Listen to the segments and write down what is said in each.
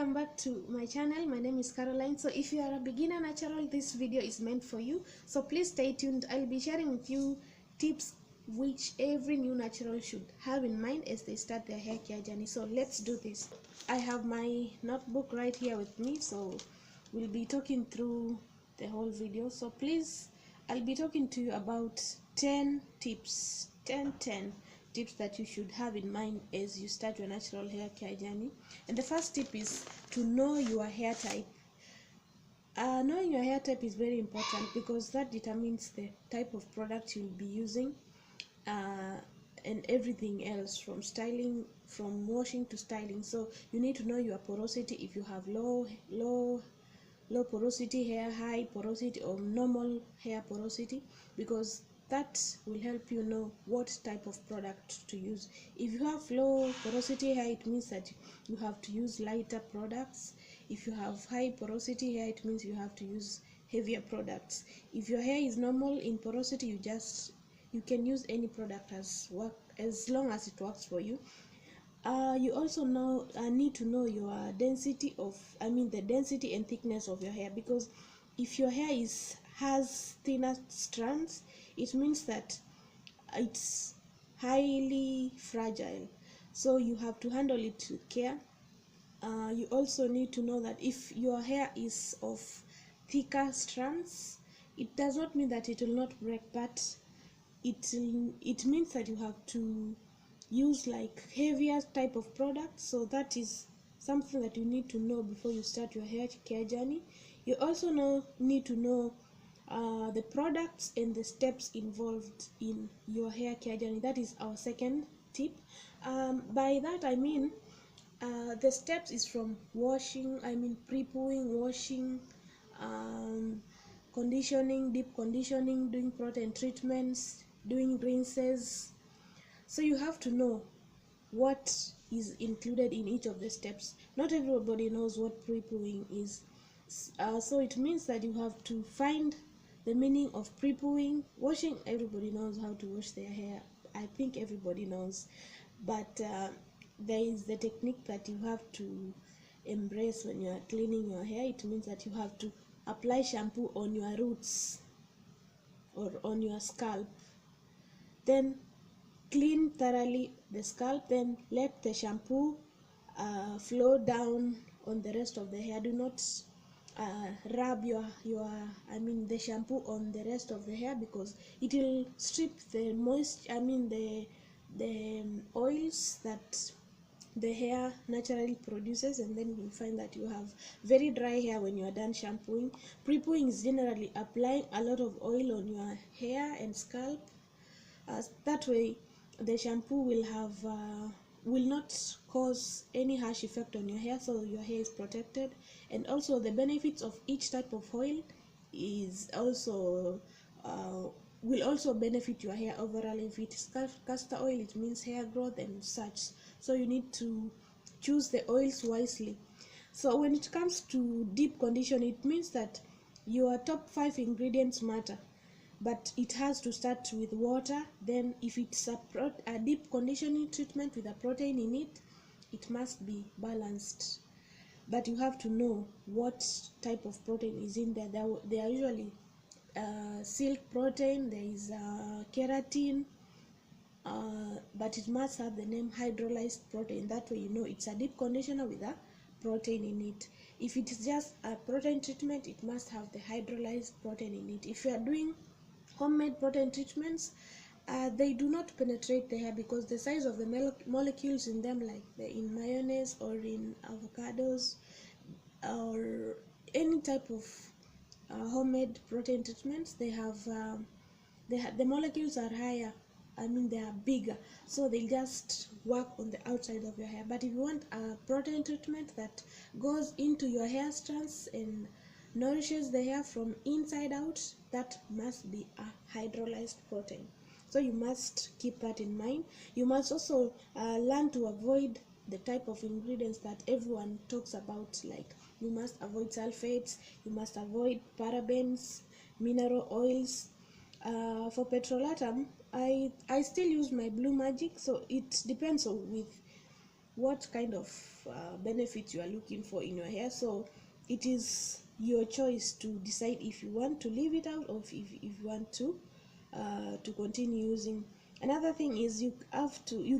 welcome back to my channel. My name is Caroline. So if you are a beginner natural, this video is meant for you, so please stay tuned. I'll be sharing with you tips which every new natural should have in mind as they start their hair care journey. So let's do this. I have my notebook right here with me, so we'll be talking through the whole video. So please, I'll be talking to you about 10 tips, 10 tips that you should have in mind as you start your natural hair care journey. And the first tip is to know your hair type. Knowing your hair type is very important because that determines the type of product you'll be using, and everything else, from styling, from washing to styling. So you need to know your porosity, if you have low porosity hair, high porosity, or normal hair porosity, because that will help you know what type of product to use. If you have low porosity hair, it means that you have to use lighter products. If you have high porosity hair, it means you have to use heavier products. If your hair is normal in porosity, you can use any product as long as it works for you. You also need to know your density the density and thickness of your hair, because if your hair has thinner strands, it means that it's highly fragile, so you have to handle it with care. You also need to know that if your hair is of thicker strands, it does not mean that it will not break, but it means that you have to use like heavier type of products. So that is something that you need to know before you start your hair care journey. You also need to know the products and the steps involved in your hair care journey. That is our second tip. By that I mean the steps is from washing, pre-pooing, washing, conditioning, deep conditioning, doing protein treatments, doing rinses. So you have to know what is included in each of the steps. Not everybody knows what pre-pooing is, so it means that you have to find the meaning of pre-pooing. Washing, everybody knows how to wash their hair, I think everybody knows, but there is the technique that you have to embrace when you are cleaning your hair. It means that you have to apply shampoo on your roots or on your scalp, then clean thoroughly the scalp, then let the shampoo flow down on the rest of the hair. Do not rub the shampoo on the rest of the hair, because it will strip the the oils that the hair naturally produces, and then you will find that you have very dry hair when you are done shampooing. Pre-pooing is generally applying a lot of oil on your hair and scalp. That way the shampoo will not cause any harsh effect on your hair, so your hair is protected. And also the benefits of each type of oil is also will also benefit your hair overall. If it is castor oil, it means hair growth and such, so you need to choose the oils wisely. So when it comes to deep condition, it means that your top 5 ingredients matter, but it has to start with water. Then if it's a deep conditioning treatment with a protein in it, it must be balanced, but you have to know what type of protein is in there. They are usually silk protein, there is keratin, but it must have the name hydrolyzed protein. That way you know it's a deep conditioner with a protein in it. If it is just a protein treatment, it must have the hydrolyzed protein in it. If you are doing homemade protein treatments, they do not penetrate the hair, because the size of the molecules in them, like in mayonnaise or in avocados or any type of homemade protein treatments, the molecules are higher, they are bigger, so they just work on the outside of your hair. But if you want a protein treatment that goes into your hair strands and nourishes the hair from inside out, that must be a hydrolyzed protein. So you must keep that in mind. You must also learn to avoid the type of ingredients that everyone talks about, like you must avoid sulfates, you must avoid parabens, mineral oils. For petrolatum, I still use my Blue Magic, so it depends what kind of benefits you are looking for in your hair. So it is your choice to decide if you want to leave it out, or if you want to continue using. Another thing is you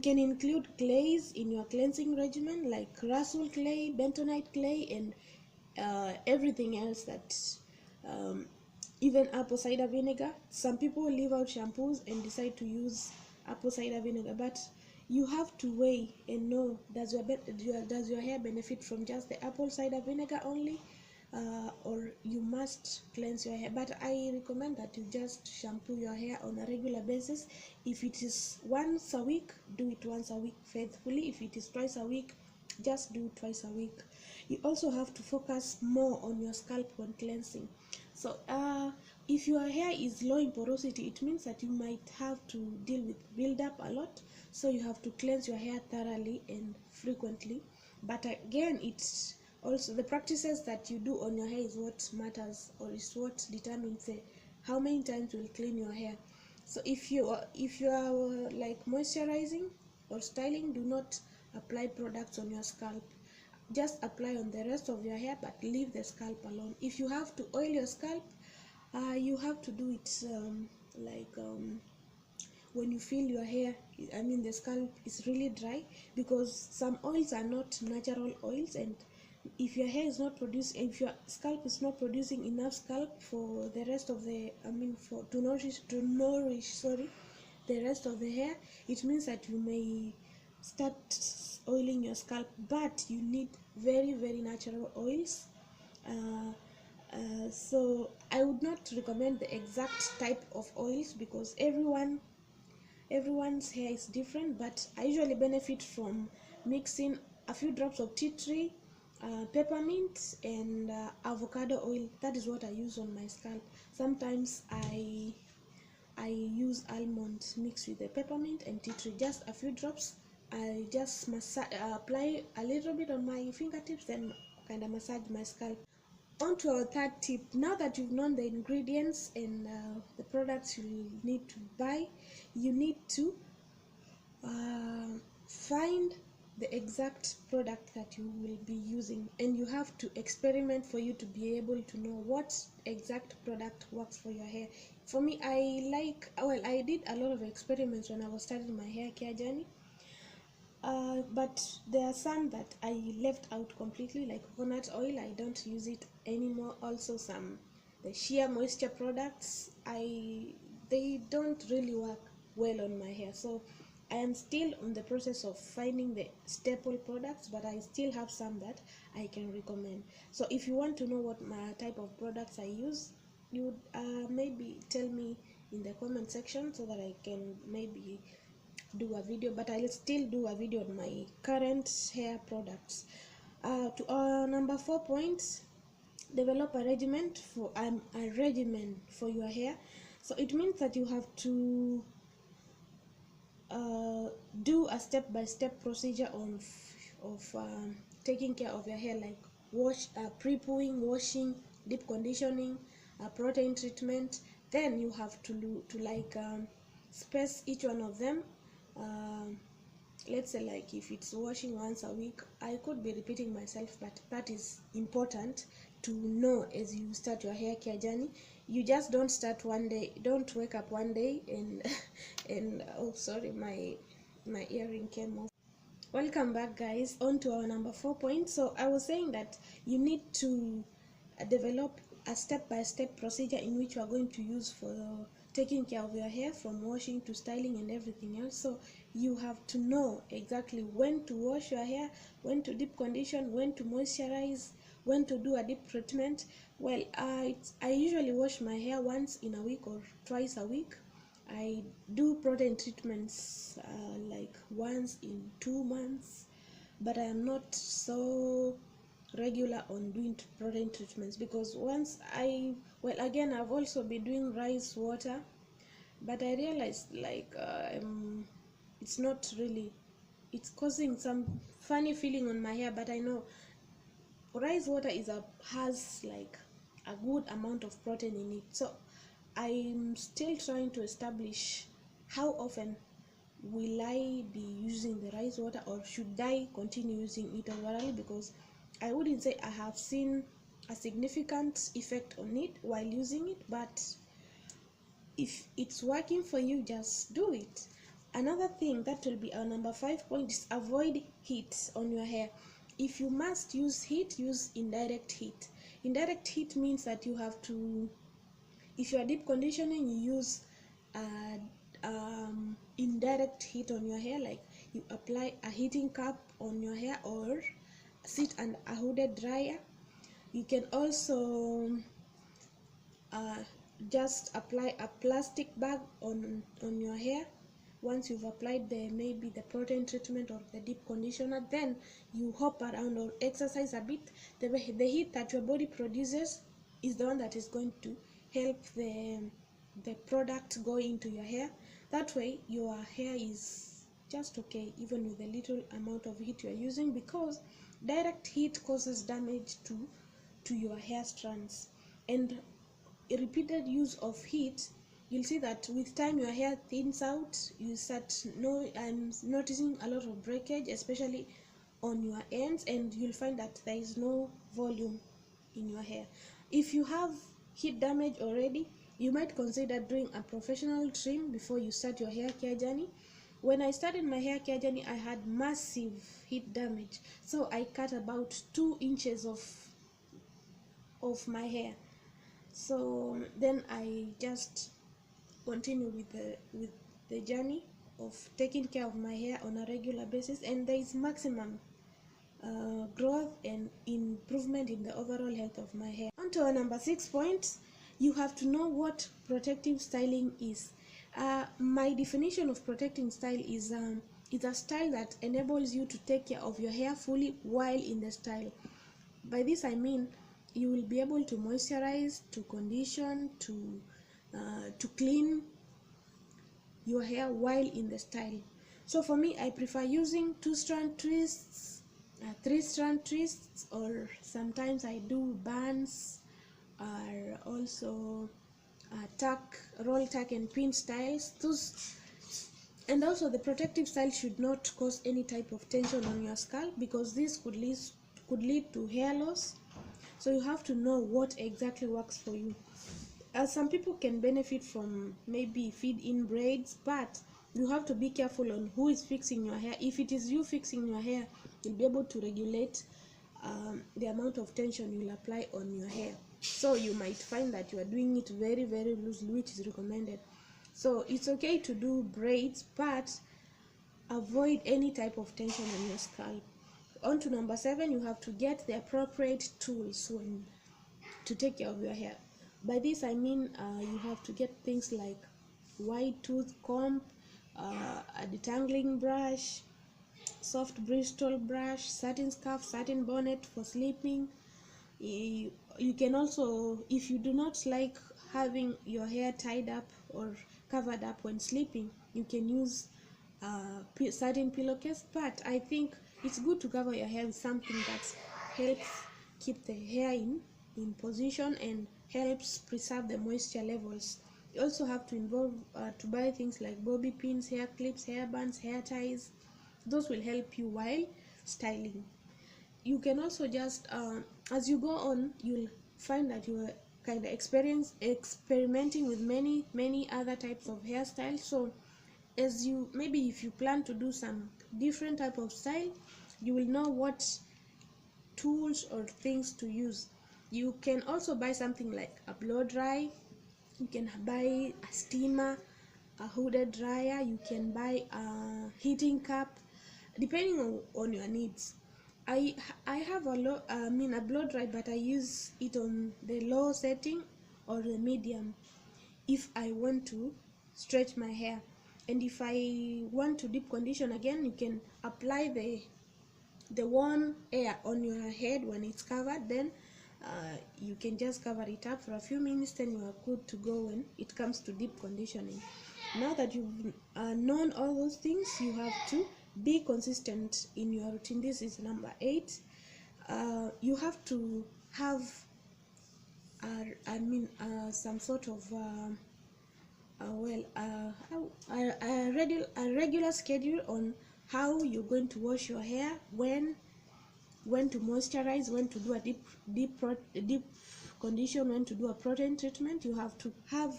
can include clays in your cleansing regimen, like Russell clay, bentonite clay, and everything else that um, even apple cider vinegar. Some people leave out shampoos and decide to use apple cider vinegar, but you have to weigh and know, does your hair benefit from just the apple cider vinegar only, or you must cleanse your hair. But I recommend that you just shampoo your hair on a regular basis. If it is once a week, do it once a week faithfully. If it is twice a week, just do twice a week. You also have to focus more on your scalp when cleansing. So if your hair is low in porosity, it means that you might have to deal with build-up a lot, so you have to cleanse your hair thoroughly and frequently. But again, it's also the practices that you do on your hair is what matters, or is what determines how many times you will clean your hair. So if you are like moisturizing or styling, do not apply products on your scalp. Just apply on the rest of your hair, but leave the scalp alone. If you have to oil your scalp, you have to do it when you feel your hair, the scalp is really dry, because some oils are not natural oils, and if your hair is not producing, if your scalp is not producing enough scalp for the rest of the to nourish the rest of the hair, it means that you may start oiling your scalp. But you need very, very natural oils. So I would not recommend the exact type of oils, because everyone's hair is different. But I usually benefit from mixing a few drops of tea tree, peppermint, and avocado oil. That is what I use on my scalp. Sometimes I use almond mixed with the peppermint and tea tree, just a few drops. I just apply a little bit on my fingertips, then kind of massage my scalp. On to our third tip. Now that you've known the ingredients and the products you need to buy, you need to find the exact product that you will be using, and you have to experiment for you to be able to know what exact product works for your hair. For me, I did a lot of experiments when I was starting my hair care journey, but there are some that I left out completely, like coconut oil. I don't use it anymore. Also, the sheer moisture products, they don't really work well on my hair. So I am still in the process of finding the staple products, but I still have some that I can recommend. So if you want to know what my type of products I use, you maybe tell me in the comment section, so that I can maybe do a video. But I'll still do a video on my current hair products. To our number 4 points, develop a regimen for your hair. So it means that you have to do a step-by-step procedure of taking care of your hair, like pre-pooing, washing, deep conditioning, protein treatment. Then you have to space each one of them. Let's say, like, if it's washing once a week, I could be repeating myself, but that is important to know as you start your hair care journey. You just don't start one day, don't wake up one day and and oh, sorry, my earring came off. Welcome back, guys. On to our number 4 point. So I was saying that you need to develop a step-by-step procedure in which you are going to use for taking care of your hair, from washing to styling and everything else. So you have to know exactly when to wash your hair, when to deep condition, when to moisturize, when to do a deep treatment. Well, I usually wash my hair once in a week or twice a week. I do protein treatments like once in 2 months, but I am not so regular on doing protein treatments, because again, I've also been doing rice water, but I realized, like, it's not really, it's causing some funny feeling on my hair. But I know rice water has like a good amount of protein in it. So I'm still trying to establish how often will I be using the rice water, or should I continue using it orally? Because I wouldn't say I have seen a significant effect on it while using it, but if it's working for you, just do it. Another thing that will be our number 5 point is avoid heat on your hair. If you must use heat, use indirect heat. Indirect heat means that you have to, if you are deep conditioning, you use indirect heat on your hair, like you apply a heating cap on your hair or sit on a hooded dryer. You can also just apply a plastic bag on your hair. Once you've applied maybe the protein treatment or the deep conditioner, then you hop around or exercise a bit. The heat that your body produces is the one that is going to help the product go into your hair. That way your hair is just okay, even with the little amount of heat you are using, because direct heat causes damage to your hair strands. And repeated use of heat, you'll see that with time your hair thins out. I'm noticing a lot of breakage, especially on your ends, and you'll find that there is no volume in your hair. If you have heat damage already, you might consider doing a professional trim before you start your hair care journey. When I started my hair care journey, I had massive heat damage, so I cut about 2 inches of my hair. So then I just continue with the journey of taking care of my hair on a regular basis, and there is maximum growth and improvement in the overall health of my hair. On to our number 6 point, you have to know what protective styling is. My definition of protecting style is a style that enables you to take care of your hair fully while in the style. By this I mean you will be able to moisturize, to condition, to clean your hair while in the style. So for me, I prefer using 2-strand twists, 3-strand twists, or sometimes I do bands, or also roll, tuck and pin styles. And also the protective style should not cause any type of tension on your scalp, because this could lead to hair loss. So you have to know what exactly works for you. Some people can benefit from maybe feed-in braids, but you have to be careful on who is fixing your hair. If it is you fixing your hair, you'll be able to regulate the amount of tension you'll apply on your hair. So you might find that you are doing it very, very loosely, which is recommended. So it's okay to do braids, but avoid any type of tension on your scalp. On to number 7, you have to get the appropriate tools to take care of your hair. By this I mean you have to get things like wide tooth comb, a detangling brush, soft bristle brush, satin scarf, satin bonnet for sleeping. You can also, if you do not like having your hair tied up or covered up when sleeping, you can use satin pillowcase, but I think it's good to cover your hair with something that helps keep the hair in position and helps preserve the moisture levels. You also have to buy things like bobby pins, hair clips, hair bands, hair ties. Those will help you while styling. You can also just as you go on, you'll find that you are kind of experimenting with many other types of hairstyles. So as maybe if you plan to do some different type of style, you will know what tools or things to use. You can also buy something like a blow dry, you can buy a steamer, a hooded dryer, you can buy a heating cap, depending on your needs. I have a blow dry, but I use it on the low setting or the medium if I want to stretch my hair. And if I want to deep condition again, you can apply the warm air on your head when it's covered, then you can just cover it up for a few minutes, then you are good to go when it comes to deep conditioning. Now that you've known all those things, you have to be consistent in your routine. This is number 8. You have to have some sort of a regular schedule on how you're going to wash your hair, when to moisturize, when to do a deep condition, when to do a protein treatment. You have to have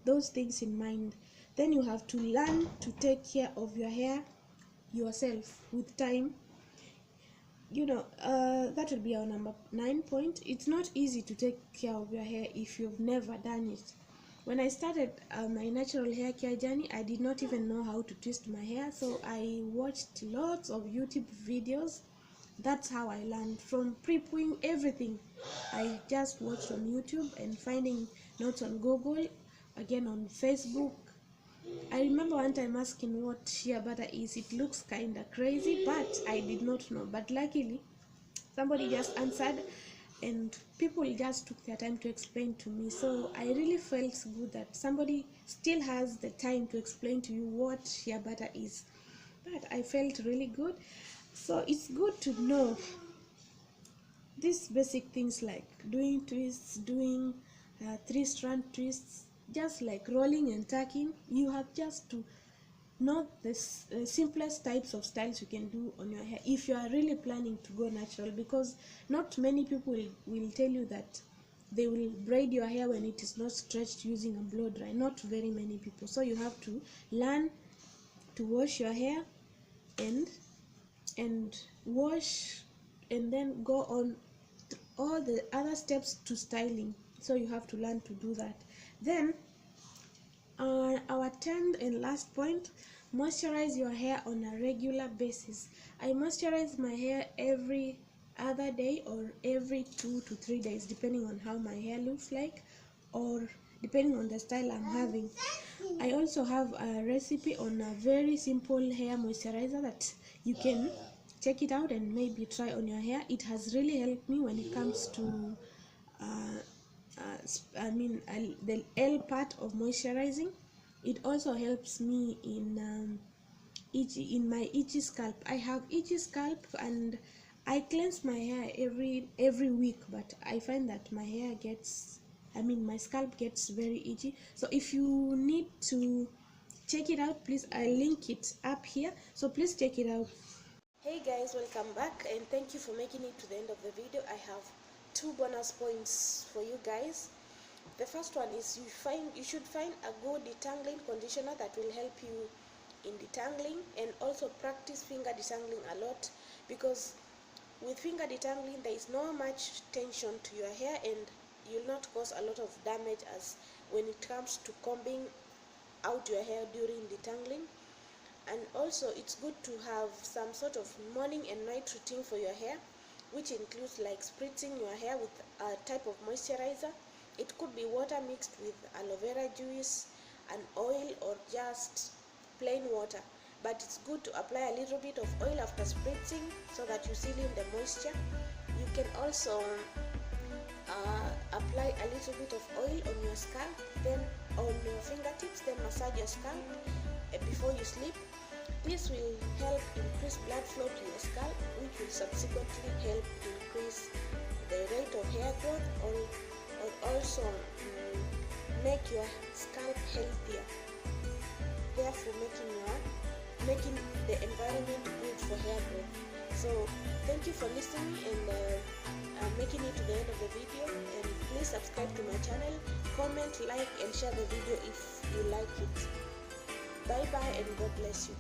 those things in mind. Then you have to learn to take care of your hair yourself with time. That will be our number 9 point. It's not easy to take care of your hair if you've never done it. When I started my natural hair care journey, I did not even know how to twist my hair, so I watched lots of YouTube videos. That's how I learned. From pre-pooing everything, I just watched on YouTube and finding notes on Google, again on Facebook. I remember one time asking what shea butter is. It looks kind of crazy, but I did not know. But luckily, somebody just answered, and people just took their time to explain to me. So I really felt good that somebody still has the time to explain to you what shea butter is. But I felt really good. So it's good to know these basic things like doing twists, doing 3-strand twists, just like rolling and tucking. You have just to know the simplest types of styles you can do on your hair if you are really planning to go natural, because not many people will tell you that they will braid your hair when it is not stretched using a blow dry. Not very many people. So you have to learn to wash your hair and wash, and then go on all the other steps to styling. So you have to learn to do that. Then our 10th and last point, moisturize your hair on a regular basis. I moisturize my hair every other day or every 2 to 3 days, depending on how my hair looks like or depending on the style I'm having. I also have a recipe on a very simple hair moisturizer that you can check it out and maybe try on your hair. It has really helped me when it comes to the L part of moisturizing. It also helps me in my itchy scalp. I have itchy scalp and I cleanse my hair every week, but I find that my scalp gets very itchy. So if you need to check it out, please, I'll link it up here, so please check it out. Hey guys, welcome back and thank you for making it to the end of the video. I have 2 bonus points for you guys. The first one is you should find a good detangling conditioner that will help you in detangling, and also practice finger detangling a lot, because with finger detangling there is not much tension to your hair and you'll not cause a lot of damage as when it comes to combing out your hair during detangling. And also it's good to have some sort of morning and night routine for your hair, which includes like spritzing your hair with a type of moisturizer. It could be water mixed with aloe vera juice, an oil, or just plain water. But it's good to apply a little bit of oil after spritzing so that you seal in the moisture. You can also apply a little bit of oil on your scalp, then on your fingertips, then massage your scalp before you sleep. This will help increase blood flow to your scalp, which will subsequently help increase the rate of hair growth, or also make your scalp healthier, therefore making the environment good for hair growth. So thank you for listening and making it to the end of the video, and please subscribe to my channel, comment, like and share the video if you like it. Bye bye and God bless you.